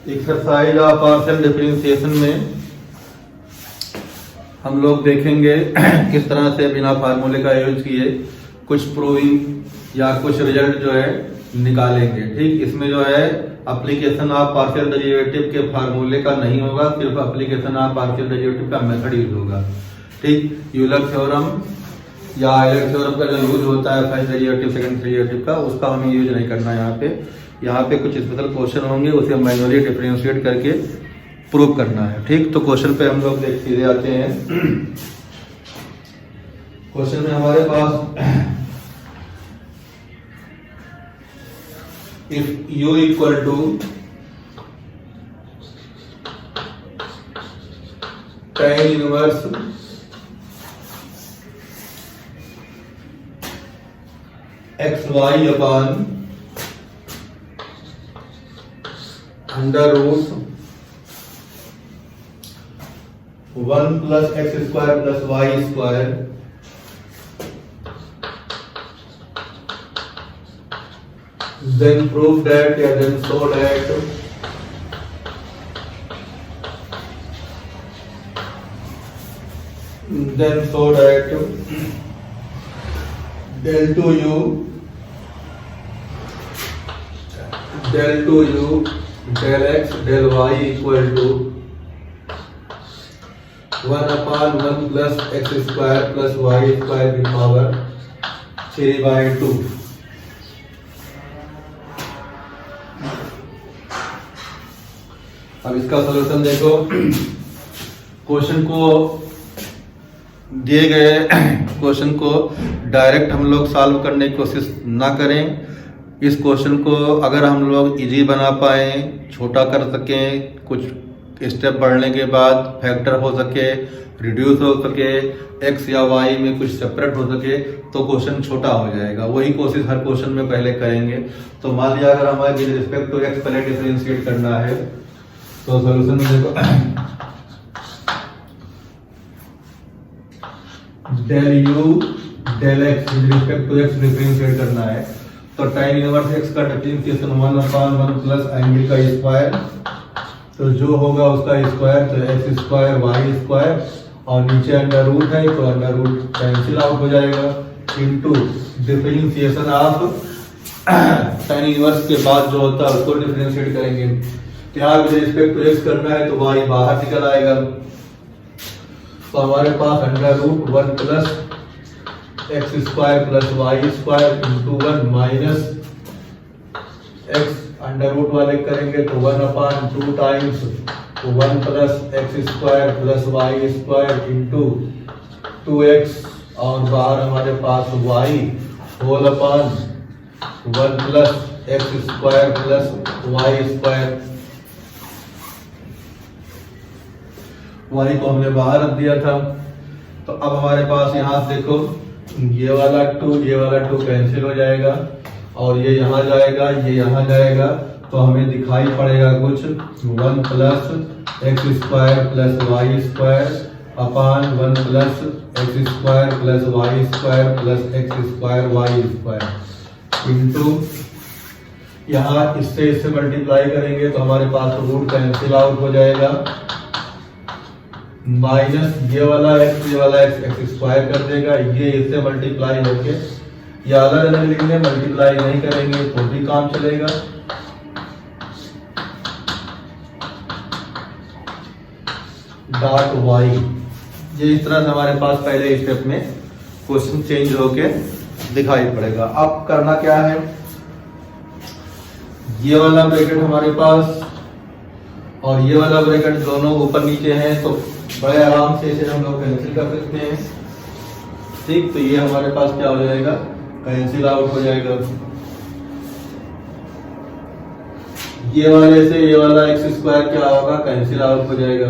Exercise of partial differentiation में हम लोग देखेंगे किस तरह से बिना फार्मूले का यूज किए कुछ प्रूविंग या कुछ रिजल्ट जो है निकालेंगे। ठीक, इसमें जो है एप्लीकेशन ऑफ पार्शियल डेरिवेटिव के फार्मूले का नहीं होगा, सिर्फ एप्लीकेशन ऑफ पार्शियल डेरिवेटिव का मेथड यूज होगा। ठीक, यूलर थ्योरम या आयलर थ्योरम का जो यूज होता है फर्स्ट डेरिवेटिव सेकंड डेरिवेटिव का, उसका हमें यूज नहीं करना है। यहाँ पे कुछ स्पेशल क्वेश्चन होंगे, उसे मैन्युअली डिफरेंशिएट करके प्रूव करना है। ठीक, तो क्वेश्चन पे हम लोग सीधे आते हैं। क्वेश्चन में हमारे पास if u equal to tan inverse xy upon under root 1 plus x square plus y square then prove that या then show that del 2u del x del y equal to 1 upon 1 plus x square plus y square की power 3/2। अब इसका solution देखो। Question को दिए गए question को direct हम लोग सॉल्व करने की कोशिश ना करें। इस क्वेश्चन को अगर हम लोग इजी बना पाए, छोटा कर सकें, कुछ स्टेप बढ़ने के बाद फैक्टर हो सके, रिड्यूस हो सके, एक्स या वाई में कुछ सेपरेट हो सके, तो क्वेश्चन छोटा हो जाएगा। वही कोशिश हर क्वेश्चन में पहले करेंगे। तो मान लिया अगर हमारे विद रिस्पेक्ट टू एक्स पहले डिफरेंशिएट करना है, तो सॉल्यूशन में देखो del u del x with respect to x differentiate करना है, तो tan इनवर्स x का डिफरेंशिएशन 1 upon 1 प्लस एंगल का स्क्वायर, तो जो होगा उसका स्क्वायर, तो x स्क्वायर y स्क्वायर और नीचे अंडर रूट है तो अंडर रूट कैंसिल आउट हो जाएगा, into differentiation of tan inverse के बाद जो होता है उसको डिफरेंशिएट करेंगे। यहाँ विद रिस्पेक्ट टू x करना है तो y बाहर निकल आएगा, तो हमारे पास under root 1 plus x square plus y square into 1 minus x under root वाले करेंगे तो 1 upon 2 times 1 plus x square plus y square into 2x और बाहर हमारे पास y whole upon 1 plus x square plus y square. y को हमने बाहर रख दिया था, तो अब हमारे पास यहाँ देखो ये वाला 2 कैंसिल हो जाएगा और ये यहाँ जाएगा, ये यहाँ जाएगा, तो हमें दिखाई पड़ेगा कुछ 1 plus x square plus y square upon 1 plus x square plus y square plus x square y square into यहाँ इससे मल्टीप्लाई करेंगे तो हमारे पास रूट कैंसिल आउट हो जाएगा, माइनस ये वाला x एक्स स्क्वायर कर देगा, ये इससे मल्टीप्लाई होके ये अलग अलग लिखने मल्टीप्लाई नहीं करेंगे तो भी काम चलेगा। डॉट y, ये इस तरह से हमारे पास पहले स्टेप में क्वेश्चन चेंज होके दिखाई पड़ेगा। अब करना क्या है, ये वाला ब्रैकेट हमारे पास और ये वाला ब्रैकेट दोनों ऊपर नीचे हैं, तो बड़े आराम से इसे हम लोग कैंसिल कर सकते हैं। ठीक, तो ये हमारे पास क्या हो जाएगा, कैंसिल आउट हो जाएगा। ये वाले से ये वाला एक्स स्क्वायर क्या होगा, कैंसिल आउट हो जाएगा।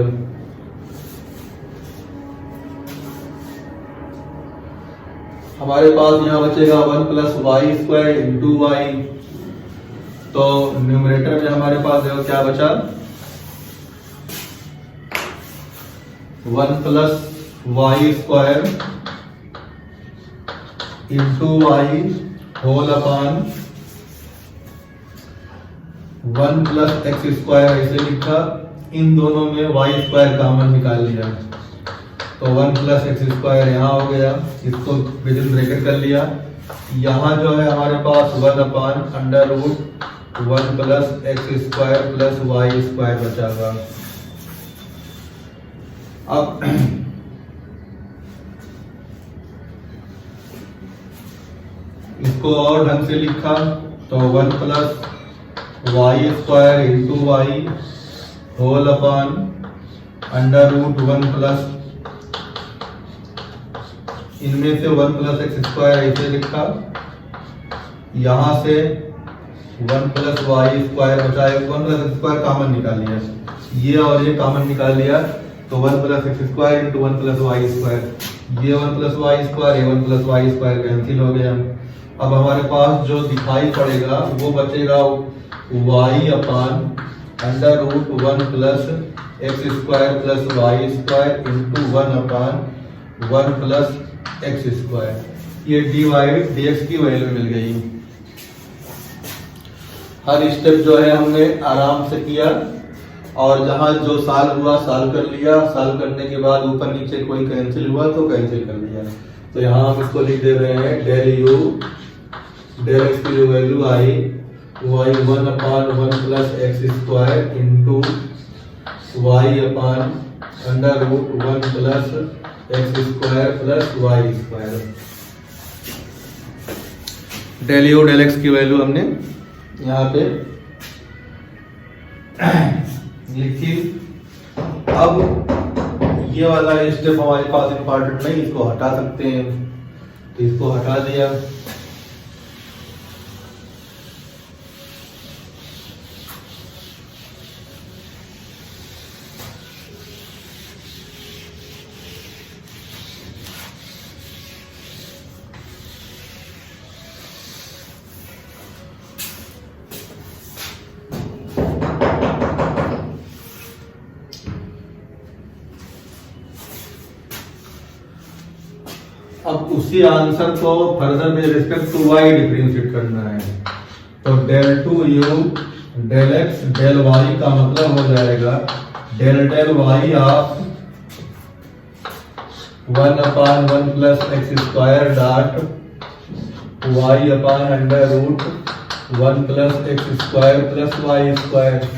हमारे पास यहाँ बचेगा 1 plus y square into y, तो न्यूमरेटर में हमारे पास देखो क्या बचा, 1 plus y square into y whole upon 1 plus x square ऐसे लिखा, इन दोनों में वाई स्क्वायर कॉमन निकाल लिया, तो 1 प्लस एक्स स्क्वायर यहाँ हो गया, इसको विदिन ब्रैकेट कर लिया। यहाँ जो है हमारे पास 1 upon under root 1 plus x square plus y square बचागा। अब इसको और ढंग से लिखा तो 1 plus y square into y whole upon under root 1 plus, इनमें से 1 प्लस एक्स स्क्वायर ऐसे लिखा, यहां से 1 प्लस वाई स्क्वायर बचा, 1 प्लस एक्स स्क्वायर कॉमन निकाल लिया, ये और ये कॉमन निकाल लिया, तो 1 plus x square into 1 plus y square, ये 1 प्लस वाई स्क्वायर, ये 1 प्लस वाई स्क्वायर कैंसिल हो गया। अब हमारे पास जो दिखाई पड़ेगा वो बचेगा y upon under root 1 plus x square plus y square into 1 upon 1 plus x square, ये डी वाई डी एक्स की वैल्यू मिल गई। हर स्टेप जो है हमने आराम से किया, और जहां जो सॉल्व हुआ सॉल्व कर लिया, सॉल्व करने के बाद ऊपर नीचे कोई कैंसिल हुआ तो कैंसिल कर दिया। तो यहाँ हम इसको लिख दे रहे हैं डेल यू डेल एक्स की जो वैल्यू आई y 1 upon 1 plus x square into y upon under root 1 plus x square plus y square. Del u del x की वैल्यू हमने यहाँ पे लिखी। अब ये वाला स्टेप हमारे पास इंपॉर्टेंट नहीं, इसको हटा सकते हैं, तो इसको हटा दिया। अब उसी आंसर को फर्दर में रिस्पेक्ट टू वाई डिफरेंशिएट करना है, तो del two u del x del y का मतलब हो जाएगा del del y of 1 upon 1 plus x square dot y upon under root 1 plus x square plus y square.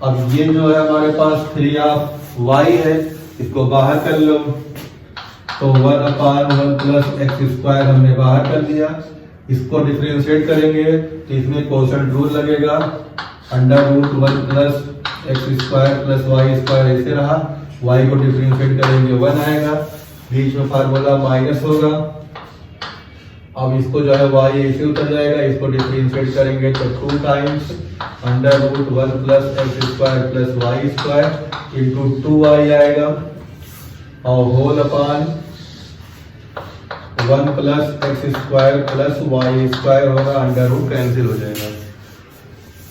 अब ये जो है हमारे पास 3 ऑफ वाई है, इसको बाहर कर लो, तो 1 अपान 1 प्लस एक्स स्क्वायर हमने बाहर कर दिया। इसको डिफरेंशिएट करेंगे तो इसमें कोशेंट रूल लगेगा, under root 1 plus x square plus y square ऐसे रहा, वाई को डिफरेंशिएट करेंगे 1 आएगा, बीच में फार्मूला माइनस होगा। अब इसको जो है वाई ऐसे उतर जाएगा, इसको डिफरेंशिएट करेंगे तो 2 times under root 1 plus x square plus y square into 2y आएगा, और whole upon 1 plus x square plus y square होगा, अंडर रूट कैंसिल हो जाएगा।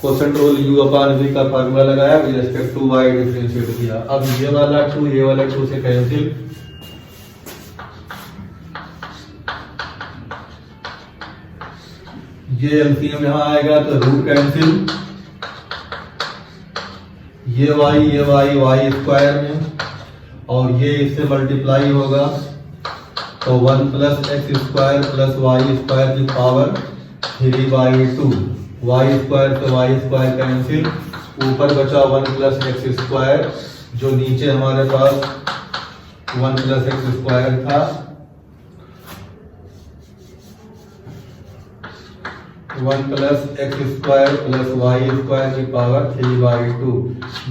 Quotient rule u upon v का फार्मूला लगाया, with respect to y differentiate किया। अब ये वाला 2 ये वाला 2 से कैंसिल, ये एलसीएम यहाँ आएगा तो रूट कैंसिल, ये y स्क्वायर में, और ये इससे मल्टीप्लाई होगा तो 1 plus x square plus y square की पावर 3/2, वाई स्क्वायर तो वाई स्क्वायर कैंसिल, ऊपर बचा 1 प्लस एक्स स्क्वायर, जो नीचे हमारे पास 1 प्लस एक्स स्क्वायर था, 1 plus x square plus y square की पावर 3/2,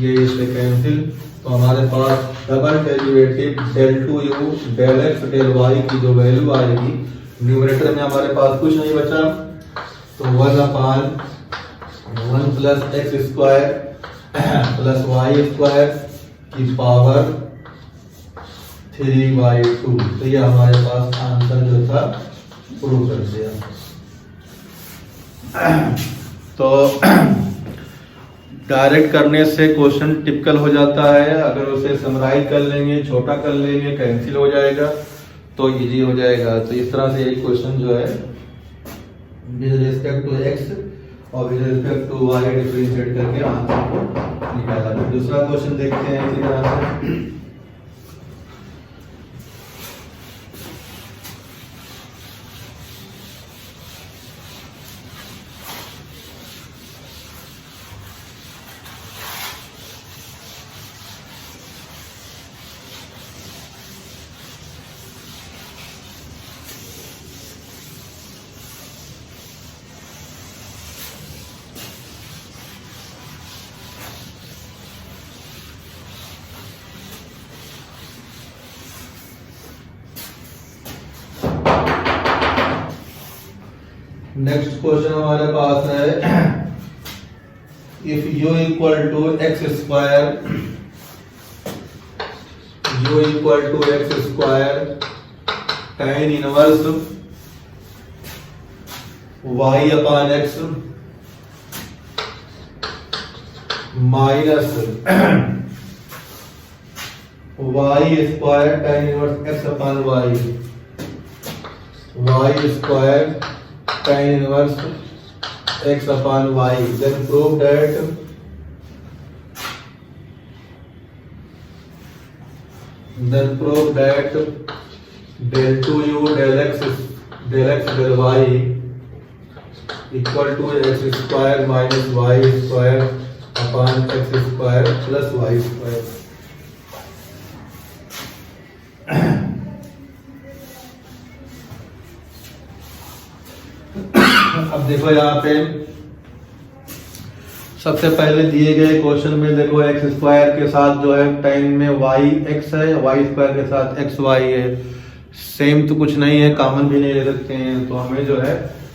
ये इससे कैंसिल, तो हमारे पास double derivative del two u del x del y की जो वैल्यू आएगी, न्यूमरेटर में हमारे पास कुछ नहीं बचा, तो 1 upon 1 plus x square plus y square की पावर 3/2, तो ये हमारे पास आंसर जो था प्रूव कर दिया। तो डायरेक्ट करने से क्वेश्चन टिपिकल हो जाता है, अगर उसे समराइज कर लेंगे, छोटा कर लेंगे, कैंसिल हो जाएगा तो इजी हो जाएगा। तो इस तरह से एक क्वेश्चन जो है विद रिस्पेक्ट टू एक्स और with respect to y differentiate करके आंसर निकाला। दूसरा क्वेश्चन देखते हैं इसी तरह से। नेक्स्ट क्वेश्चन हमारे पास है, if u equal to x square tan inverse y upon x minus y square tan inverse x upon y square tan inverse x upon y, then prove that del 2u del x del y equal to x square minus y square upon x square plus y square। अब देखो यहाँ पे सबसे पहले दिए गए question में देखो एक्स स्क्वायर के साथ जो है टाइम में वाई एक्स है, वाई स्क्वायर के साथ एक्स वाई है, सेम तो कुछ नहीं है, कॉमन भी नहीं ले सकते हैं, तो हमें जो है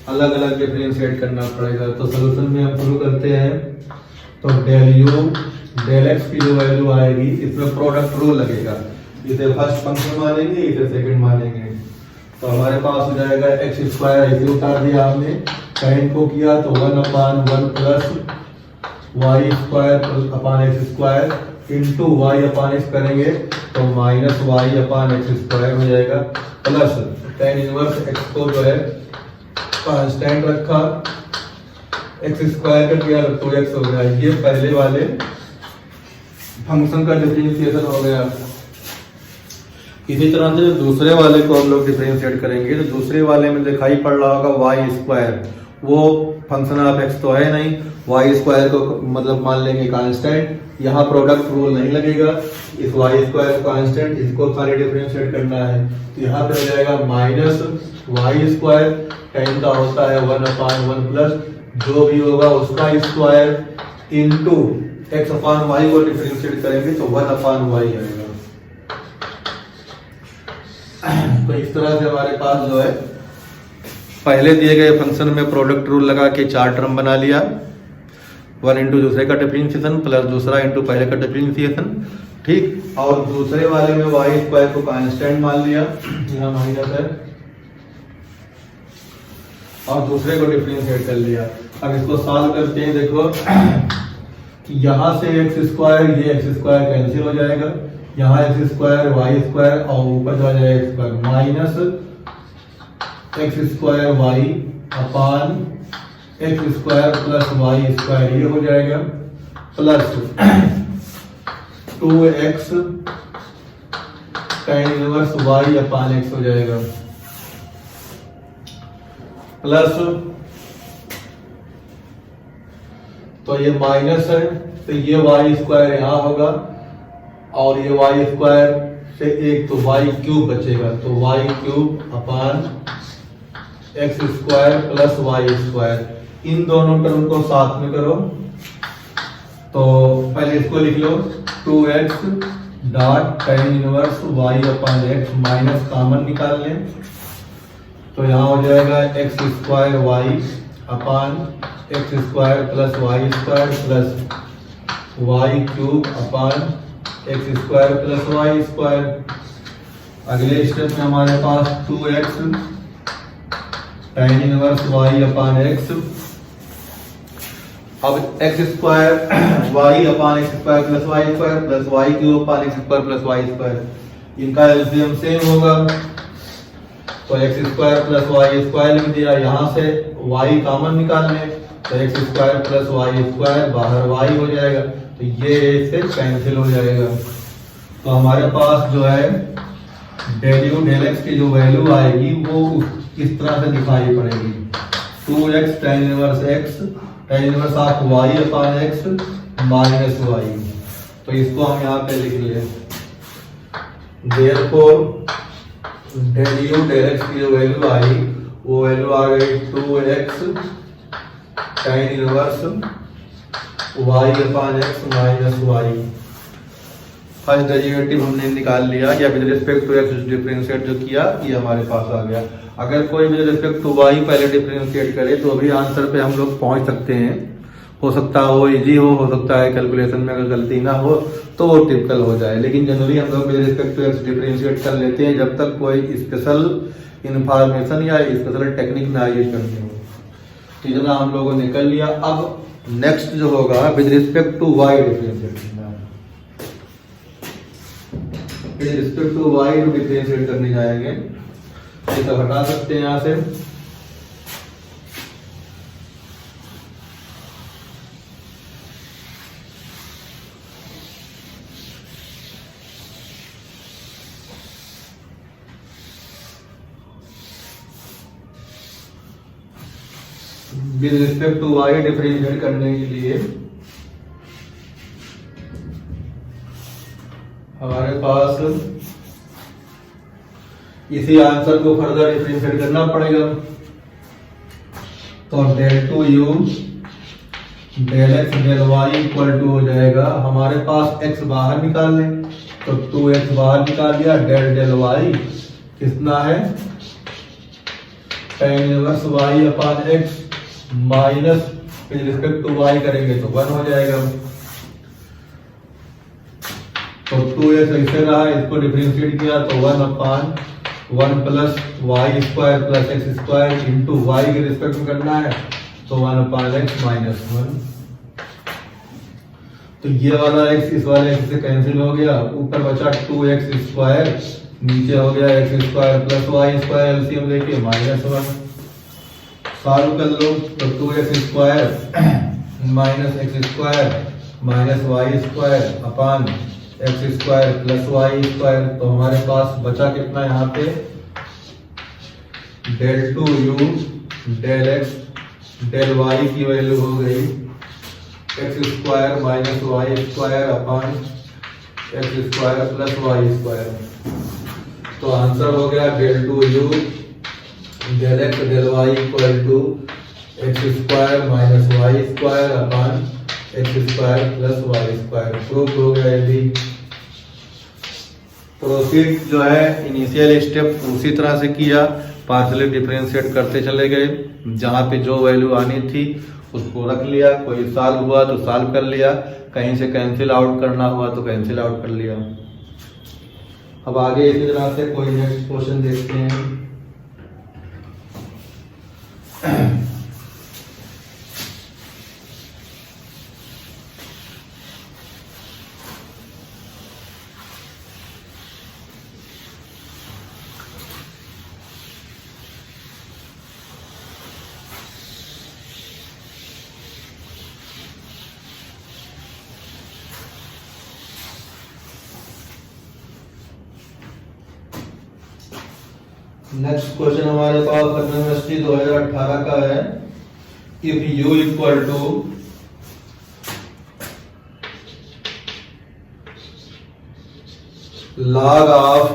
अलग अलग डिफरेंशिएट करना पड़ेगा। तो सोल्यूशन में हम शुरू करते हैं। तो डेल यू डेल एक्स की जो वैल्यू आएगी इसमें प्रोडक्ट रूल लगेगा, इसे फर्स्ट फंक्शन मानेंगे, इसे सेकंड मानेंगे। तो हमारे पास हो जाएगा एक्स स्क्वायर, इसे उतार दिया हमने, टाइम को किया तो 1/1 plus y square upon x square into y upon x करेंगे तो minus y upon x square हो जाएगा, प्लस tan इनवर्स एक्स को जो है कांस्टेंट रखा, एक्स स्क्वायर कर दिया तो 2x हो गया। ये पहले वाले फंक्शन का डिफरेंशिएशन हो गया। इसी तरह से दूसरे वाले को हम लोग डिफरेंशिएट करेंगे। तो दूसरे वाले में दिखाई पड़ रहा होगा वाई स्क्वायर, वो फंक्शन ऑफ एक्स तो है नहीं, वाई स्क्वायर को मतलब मान लेंगे कांस्टेंट, यहाँ प्रोडक्ट रूल नहीं लगेगा, इस वाई स्क्वायर को कांस्टेंट, इसको खाली डिफरेंशिएट करना है। तो यहाँ पे हो जाएगा माइनस वाई स्क्वायर, टाइम का होता है 1/1 प्लस जो भी होगा उसका square into x upon y को डिफरेंशिएट करेंगे तो 1/y आएगा। तो इस तरह से हमारे पास जो है पहले दिए गए फंक्शन में प्रोडक्ट रूल लगा के 4 टर्म बना लिया, 1 इंटू दूसरे का डिफरेंशिएशन प्लस दूसरा इंटू पहले का डिफरेंशिएशन, ठीक। और दूसरे वाले में वाई स्क्वायर को कांस्टेंट मान लिया, यहाँ माइनस है, और दूसरे को डिफरेंशिएट कर लिया। अब इसको सॉल्व करते हैं। देखो यहाँ से एक्स स्क्वायर, ये एक्स स्क्वायर कैंसिल हो जाएगा, यहाँ एक्स स्क्वायर वाई स्क्वायर और ऊपर जो आ जाएगा x square minus x square y upon x square plus y square, ये हो जाएगा, plus 2x tan inverse y upon x हो जाएगा, प्लस तो ये माइनस है तो ये वाई स्क्वायर यहाँ होगा और ये वाई स्क्वायर से एक तो वाई क्यूब बचेगा, तो y cube upon x square plus y square. इन दोनों टर्म को साथ में करो तो पहले इसको लिख लो 2x dot tan inverse y upon x minus common निकाल लें तो यहाँ हो जाएगा x square y upon x square plus y square plus y cube upon x square plus y square. अगले स्टेप में हमारे पास 2x tan inverse y upon x, अब x square y upon x square plus y cube upon x square plus y square, इनका LCM same होगा तो x square plus y square लिख दिया, यहाँ से y कॉमन निकाल लें तो x square plus y square, बाहर y हो जाएगा तो ये इससे कैंसिल हो जाएगा। तो हमारे पास जो है डेल यू डेल एक्स की जो वैल्यू आएगी वो इस तरह से दिखाई पड़ेगी, 2x tan inverse x tan inverse of y upon x minus y। तो इसको हम यहाँ पे लिख लें, therefore del u del x की जो वैल्यू आई वो वैल्यू आ गई 2x tan inverse y upon x minus y। First derivative हमने निकाल लिया या with respect to x differentiate जो किया ये हमारे पास आ गया। अगर कोई विद रिस्पेक्ट टू y पहले डिफरेंशिएट करे तो अभी आंसर पे हम लोग पहुंच सकते हैं। हो सकता है वो इजी हो सकता है कैलकुलेशन में अगर गलती ना हो तो वो टिपिकल हो जाए, लेकिन जनरली हम लोग with respect to x differentiate कर लेते हैं जब तक कोई स्पेशल इंफॉर्मेशन या स्पेशल टेक्निक ना यूज करनी हो। तो इतना हम लोगों ने कर लिया। अब नेक्स्ट जो होगा with respect to y differentiate करना है, with respect to y differentiate करने जाएंगे। ये सब हटा सकते हैं यहाँ से। With respect to y differentiate करने के लिए हमारे पास इसी आंसर को फर्दर डिफरेंशिएट करना पड़ेगा। तो del two u del x del y equal to हो जाएगा, हमारे पास x बाहर निकाल लें तो 2x बाहर निकाल लिया, डेल डेल वाई कितना है tan inverse y upon x minus with respect to y करेंगे तो 1 हो जाएगा। तो 2x ऐसे रहा, इसको डिफरेंशिएट किया तो 1 upon 1 plus y square plus x square into y के रिस्पेक्ट में करना है तो 1 अपॉन एक्स माइनस 1। तो ये वाला x इस वाले x से कैंसिल हो गया, ऊपर बचा 2x स्क्वायर, नीचे हो गया x square plus y square, LCM लेके माइनस 1। सॉल्व कर लो तो 2x square minus x square minus y square upon x square plus y square. तो हमारे पास बचा कितना यहाँ पे del two u del x del y की वैल्यू हो गई x square minus y square upon x square plus y square. तो आंसर हो गया del two u del x del y equal to x square minus y square upon x square plus y square. Proof हो गया। यदि proceed जो है initial step उसी तरह से किया, पार्शियली डिफरेंशिएट करते चले गए, जहाँ पे जो वैल्यू आनी थी उसको रख लिया, कोई सॉल्व हुआ तो सॉल्व कर लिया, कहीं से कैंसिल आउट करना हुआ तो कैंसिल आउट कर लिया। अब आगे इसी तरह से कोई नेक्स्ट क्वेश्चन देखते हैं। नेक्स्ट क्वेश्चन हमारे पास यूनिवर्सिटी 2018 का है। If u equal to log of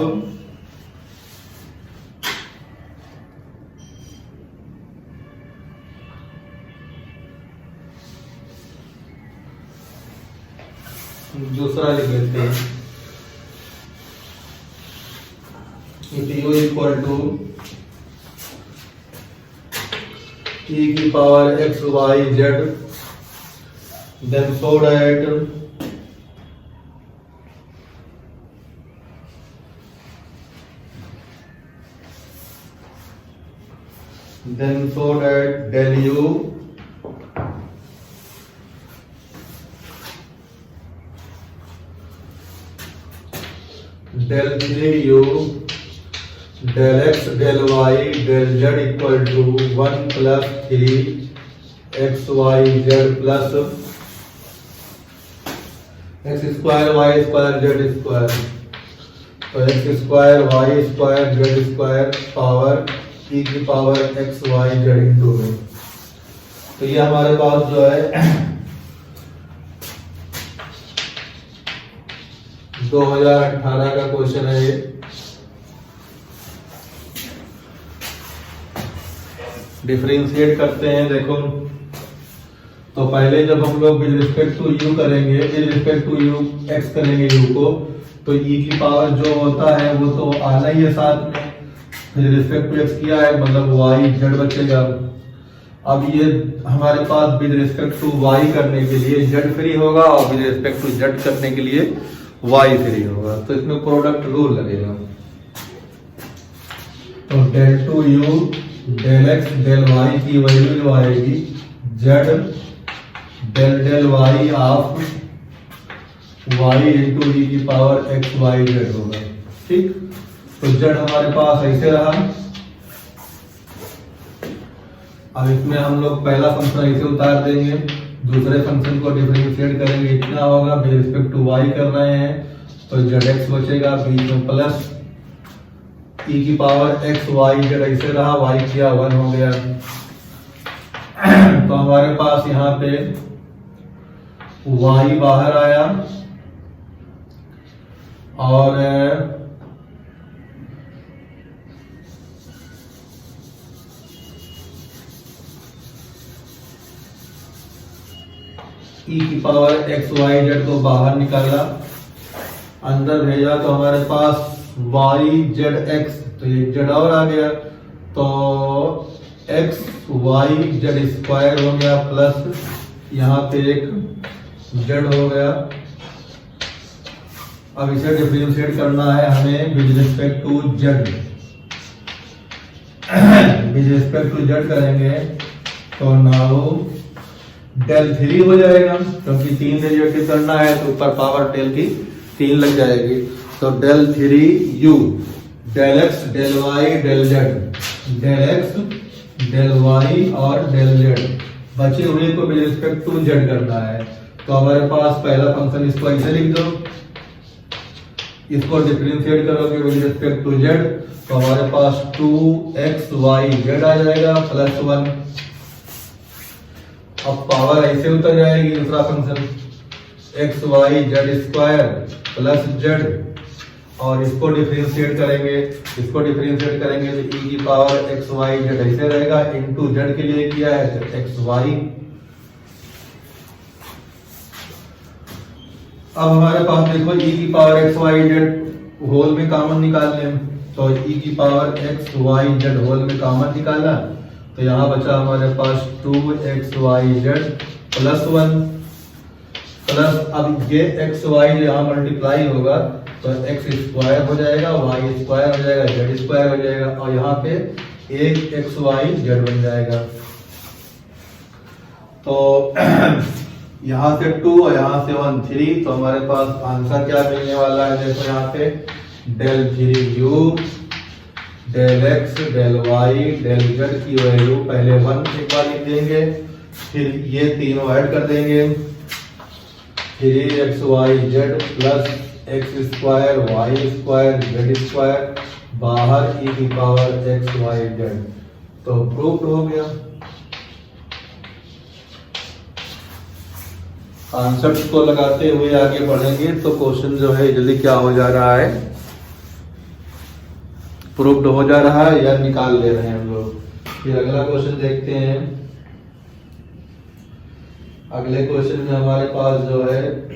दूसरा लिख लेते हैं, if u इक्वल टू e की power x y z, then so that del u del 3u del x del y del z equal to 1 plus 3 x y z plus x square y square z square. तो x square y square z square power e की power x y z into में। तो ये हमारे पास जो है 2018 का question है ये। डिफरेंशिएट करते हैं, देखो। तो पहले जब हम लोग विद रिस्पेक्ट टू यू करेंगे, with respect to u x करेंगे यू को, तो ई की पावर जो होता है वो तो आना ही है साथ में। विद रिस्पेक्ट टू एक्स किया है मतलब वाई जेड बचेगा। अब ये हमारे पास विद रिस्पेक्ट टू वाई करने के लिए जेड फ्री होगा और विद रिस्पेक्ट टू जेड करने के लिए वाई फ्री होगा। तो इसमें प्रोडक्ट रूल लगेगा। तो del two u del x del y की वैल्यू जो आएगी z del del y of y into e की पावर एक्स वाई जेड होगा। ठीक, तो जेड हमारे पास ऐसे रहा। अब इसमें हम लोग पहला फंक्शन ऐसे उतार देंगे, दूसरे फंक्शन को डिफरेंशिएट करेंगे। इतना होगा विद रिस्पेक्ट टू वाई कर रहे हैं तो जेड एक्स बचेगा, बीच में प्लस ई की पावर एक्स वाई जेड ऐसे रहा, वाई किया 1 हो गया। तो हमारे पास यहाँ पे वाई बाहर आया और ई की पावर एक्स वाई जेड को बाहर निकाला, अंदर भेजा। तो हमारे पास वाई जेड एक्स, तो एक जेड और आ गया। तो एक्स वाई जेड स्क्वायर हो गया प्लस यहाँ पे एक जेड हो गया। अब इसे डिफरेंशिएट करना है हमें with respect to z. With respect to z करेंगे तो नाउ डेल 3 हो जाएगा, क्योंकि 3 डेरिवेटिव करना है तो ऊपर पावर डेल की 3 लग जाएगी। तो del 3 u del x del y del z, del x del y और डेल जेड बचे हुए को विद रिस्पेक्ट टू जेड करना है। तो हमारे पास पहला फंक्शन इसको ऐसे लिख दो, इसको डिफरेंशिएट करोगे विद रिस्पेक्ट टू जेड तो हमारे पास 2x y z आ जाएगा प्लस 1। अब पावर ऐसे उतर जाएगी, दूसरा function x y z square plus z, और इसको डिफरेंशिएट करेंगे, इसको डिफरेंशिएट करेंगे तो ई की पावर एक्स वाई जेड ऐसे रहेगा, इनटू जेड के लिए किया है तो एक्स वाई। अब हमारे पास देखो ई की power x y z whole में कॉमन निकाल लें, तो ई की power x y z whole में कॉमन निकाला तो यहाँ बचा हमारे पास 2xyz प्लस 1 प्लस, अब ये एक्स वाई यहाँ मल्टीप्लाई होगा तो एक्स स्क्वायर हो जाएगा, वाई स्क्वायर हो जाएगा, जेड स्क्वायर हो जाएगा, और यहाँ पे एक एक्स वाई जेड बन जाएगा। तो यहाँ से 2 और यहाँ से 1 3, तो हमारे पास आंसर क्या मिलने वाला है, देखो यहाँ पे del 3u del x del y del z की वैल्यू पहले 1 एक बार लिख देंगे, फिर ये तीनों ऐड कर देंगे 3xyz plus x square y square z square बाहर ई की पावर एक्स वाई जेड। तो प्रूफ हो गया। कॉन्सेप्ट को लगाते हुए आगे बढ़ेंगे तो क्वेश्चन जो है जल्दी क्या हो जा रहा है, प्रूफ्ड हो जा रहा है या निकाल ले रहे हैं हम लोग। फिर अगला क्वेश्चन देखते हैं। अगले क्वेश्चन में हमारे पास जो है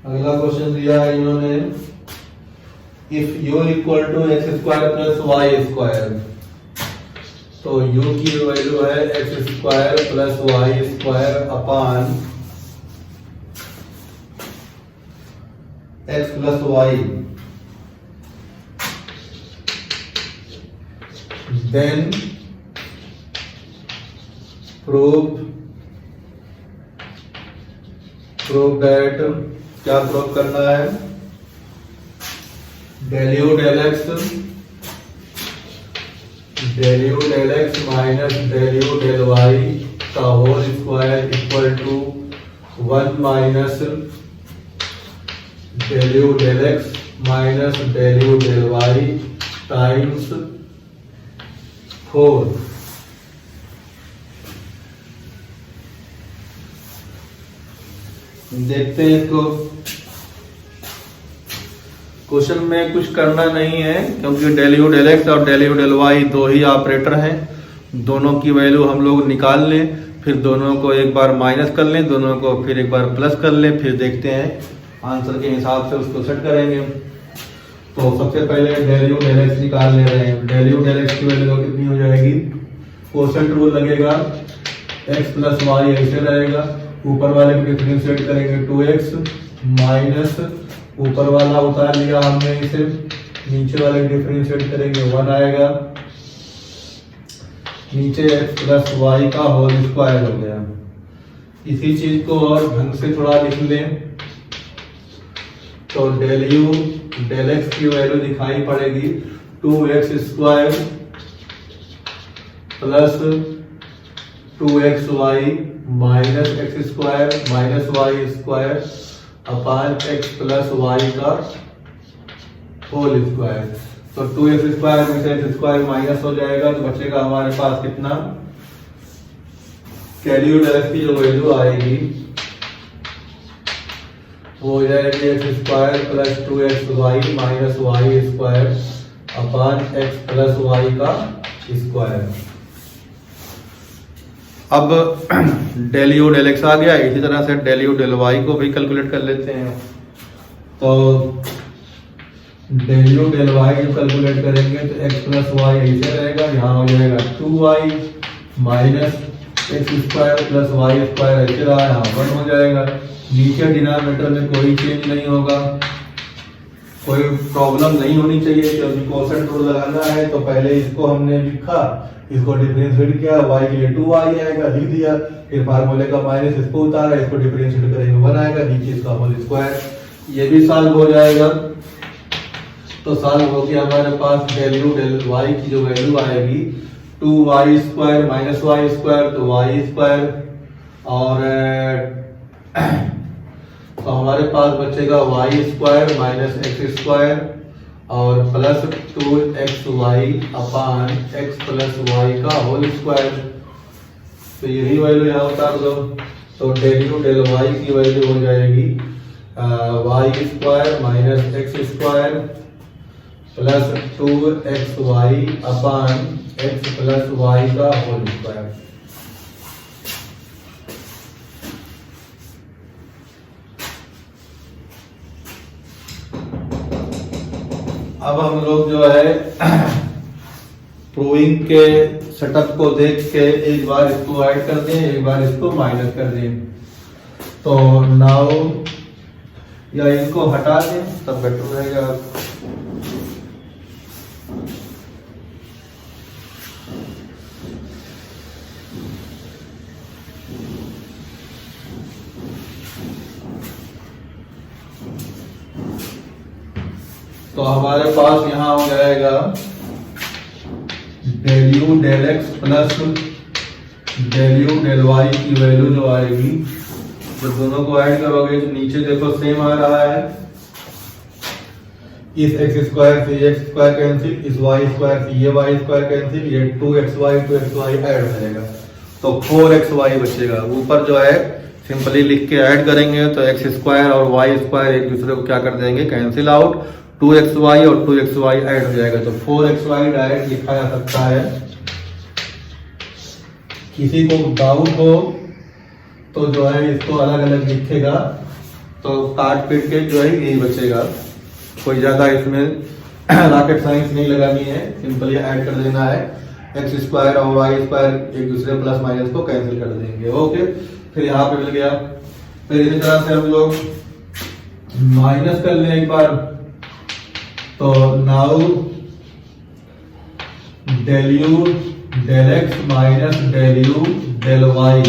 अगला क्वेश्चन दिया है इन्होंने if u equal to x square plus y square, तो u की वैल्यू है x square plus y square upon x plus y, then prove that, क्या प्रूव करना है, del u del x minus del u del y का whole square equal to 1 minus del u del x minus del u del y times 4। देखते हैं इसको। Question में कुछ करना नहीं है क्योंकि डेल यू डेल एक्स और डेल यू डेल वाई दो ही ऑपरेटर हैं, दोनों की वैल्यू हम लोग निकाल लें, फिर दोनों को एक बार माइनस कर लें, दोनों को फिर एक बार प्लस कर लें, फिर देखते हैं आंसर के हिसाब से उसको सेट करेंगे। तो सबसे पहले डेल यू डेल एक्स निकाल ले रहे हैं। डेल यू डेल एक्स की वैल्यू कितनी हो जाएगी, कोसेंट रूल लगेगा, एक्स प्लस वाई ऐसे रहेगा, ऊपर वाले को डिफरेंशिएट करेंगे 2x माइनस ऊपर वाला उतार लिया हमने इसे, नीचे वाले को डिफरेंशिएट करेंगे 1 आएगा, नीचे x प्लस वाई का होल स्क्वायर हो गया। इसी चीज को और ढंग से थोड़ा लिख लें तो डेल यू डेल एक्स की वैल्यू दिखाई पड़ेगी 2x square plus 2xy minus x square minus y square upon x plus y का होल स्क्वायर। तो 2x स्क्वायर में से एक्स स्क्वायर माइनस हो जाएगा तो बचेगा हमारे पास कितना, डेल यू डेल एक्स की जो वैल्यू आएगी वो हो जाएगी x square plus 2xy minus y square upon x plus y का स्क्वायर। अब डेल यू डेल एक्स आ गया, इसी तरह से डेल यू डेल वाई को भी कैलकुलेट कर लेते हैं। तो डेल यू डेल वाई जब कैलकुलेट करेंगे तो एक्स प्लस वाई ऐसे रहेगा, यहाँ हो जाएगा 2y minus x square plus y square ऐसे रहा, यहाँ 1 हो जाएगा। नीचे डिनोमिनेटर में कोई चेंज नहीं होगा, कोई प्रॉब्लम नहीं होनी चाहिए क्योंकि कोसेंट रूल लगाना है। तो पहले इसको हमने लिखा, इसको डिफरेंशिएट किया, y के लिए 2y आएगा, लिख दिया, फिर फार्मूले का माइनस इसको उतारा, इसको डिफरेंशिएट करेंगे 1 आएगा, नीचे इसका होल स्क्वायर, ये भी सॉल्व हो जाएगा। तो सॉल्व हो गया हमारे पास डेल यू डेल y की जो वैल्यू आएगी 2y square minus y square तो वाई स्क्वायर, और तो हमारे पास बचेगा y square minus x square और plus 2xy upon x plus y का होल स्क्वायर। तो यही वैल्यू यहाँ उतार दो, तो डेल यू डेल वाई की वैल्यू हो जाएगी y square minus x square plus 2xy upon x plus y का होल स्क्वायर। अब हम लोग जो है प्रूविंग के सेटअप को देख के एक बार इसको ऐड कर दें, एक बार इसको माइनस कर दें। तो नाउ या इनको हटा दें तब बेटर रहेगा। तो हमारे पास यहाँ हो जाएगा del u del x plus del u del y की वैल्यू जो आएगी, तो दोनों को ऐड करोगे तो नीचे देखो सेम आ रहा है, इस एक्स स्क्वायर से एक्स स्क्वायर कैंसिल, इस वाई स्क्वायर से ये वाई स्क्वायर कैंसिल, ये 2xy ऐड हो जाएगा तो 4xy बचेगा। ऊपर जो है सिंपली लिख के ऐड करेंगे तो एक्स स्क्वायर और वाई स्क्वायर एक दूसरे को क्या कर देंगे, कैंसिल आउट, 2xy और 2xy ऐड हो जाएगा तो 4xy डायरेक्ट लिखा जा सकता है। किसी को डाउट हो तो जो है इसको अलग अलग लिखेगा तो काट पीट के जो है यही बचेगा, कोई ज्यादा इसमें रॉकेट साइंस नहीं लगानी है, सिंपली ऐड कर देना है। एक्स स्क्वायर और वाई स्क्वायर एक दूसरे प्लस माइनस को कैंसिल कर देंगे। ओके, फिर यहाँ पे मिल गया। फिर इसी तरह से हम लोग माइनस कर लें एक बार, तो now del u del x minus del u del y.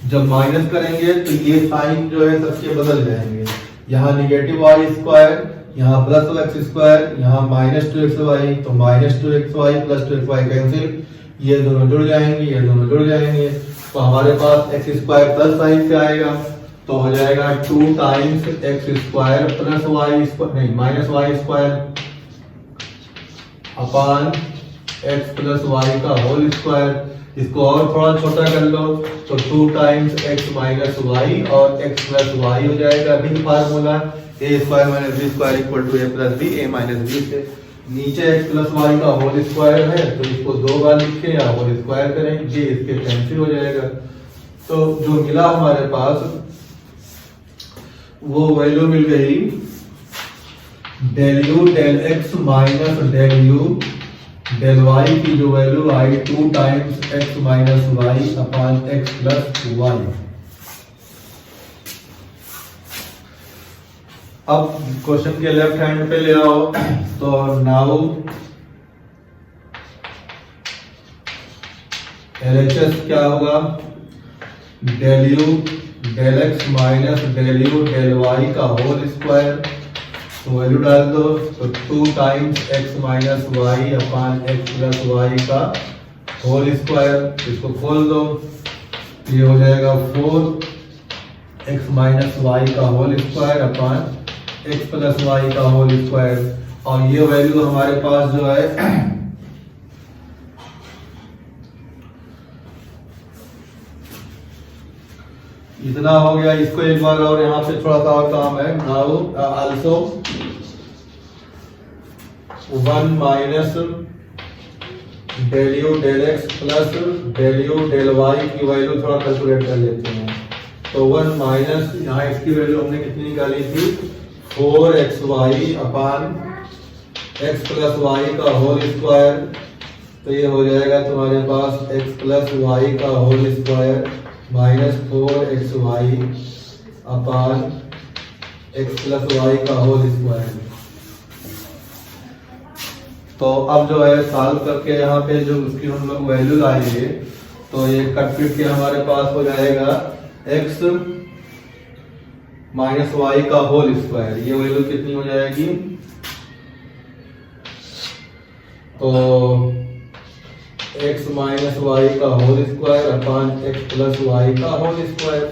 जब माइनस करेंगे तो ये साइन जो है सबके बदल जाएंगे, यहाँ निगेटिव वाई स्क्वायर, यहाँ प्लस एक्स स्क्वायर, यहाँ माइनस 2xy, तो minus 2xy plus 2xy cancel, ये दोनों जुड़ जाएंगे, ये दोनों जुड़ जाएंगे, तो हमारे पास एक्स स्क्वायर प्लस साइन से आएगा, तो हो जाएगा 2 times x square plus y square, नहीं minus y square upon x plus y का होल स्क्वायर। इसको और थोड़ा छोटा कर लो तो 2 टाइम्स एक्स माइनस वाई और एक्स प्लस वाई हो जाएगा। अभी formula a square minus b square equal to a plus b, a minus b से नीचे एक्स प्लस वाई का होल स्क्वायर है तो इसको 2 बार लिखें या होल स्क्वायर करें, ये इसके कैंसिल हो जाएगा। तो जो मिला हमारे पास वो वैल्यू मिल गई del u del x minus del u del y की जो वैल्यू आई 2 times x minus y upon x plus y. अब क्वेश्चन के लेफ्ट हैंड पे ले आओ, तो नाउ LHS क्या होगा, del u del x minus del u del y का होल स्क्वायर, तो वैल्यू डाल दो, तो 2 times x minus y upon x plus y का होल स्क्वायर। इसको खोल दो, ये हो जाएगा 4 एक्स माइनस वाई का whole square upon x plus y का होल स्क्वायर। और ये वैल्यू हमारे पास जो है इतना हो गया। इसको एक बार और यहाँ पे थोड़ा सा और काम है, now also 1 minus del u del x plus del u del y की वैल्यू थोड़ा कैलकुलेट कर लेते हैं। तो 1 माइनस यहाँ इसकी वैल्यू हमने कितनी निकाली थी 4xy upon x plus y का होल स्क्वायर, तो ये हो जाएगा तुम्हारे पास एक्स प्लस वाई का whole square minus 4xy upon x plus y का होल स्क्वायर। तो अब जो है सॉल्व करके यहाँ पे जो उसकी हम लोग वैल्यू लाएंगे, तो ये कट पीट के हमारे पास हो जाएगा x माइनस वाई का होल स्क्वायर। ये वैल्यू कितनी हो जाएगी, तो x माइनस वाई का whole square upon x plus y का होल स्क्वायर।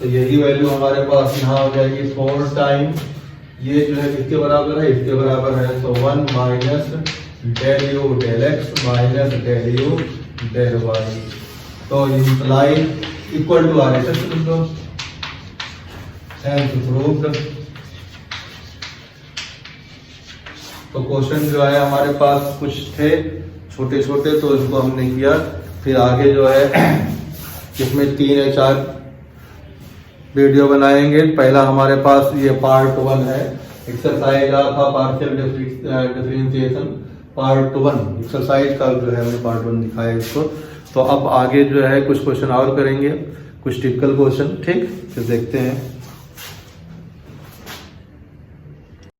तो यही वैल्यू हमारे पास यहाँ हो जाएगी 4 टाइम, ये जो है किसके बराबर है, इसके बराबर है, तो 1 minus del u del x minus del u del y. तो imply equal to R S and proved. तो क्वेश्चन जो है हमारे पास कुछ थे छोटे छोटे, तो इसको हमने किया। फिर आगे जो है इसमें 3 या 4 वीडियो बनाएंगे। पहला हमारे पास ये पार्ट 1 है, एक्सरसाइज था पार्शियल डिफरेंशिएशन पार्ट 1 एक्सरसाइज का जो है हमने पार्ट 1 दिखाया इसको। तो अब आगे जो है कुछ क्वेश्चन और करेंगे, कुछ टिपिकल क्वेश्चन, ठीक, फिर देखते हैं।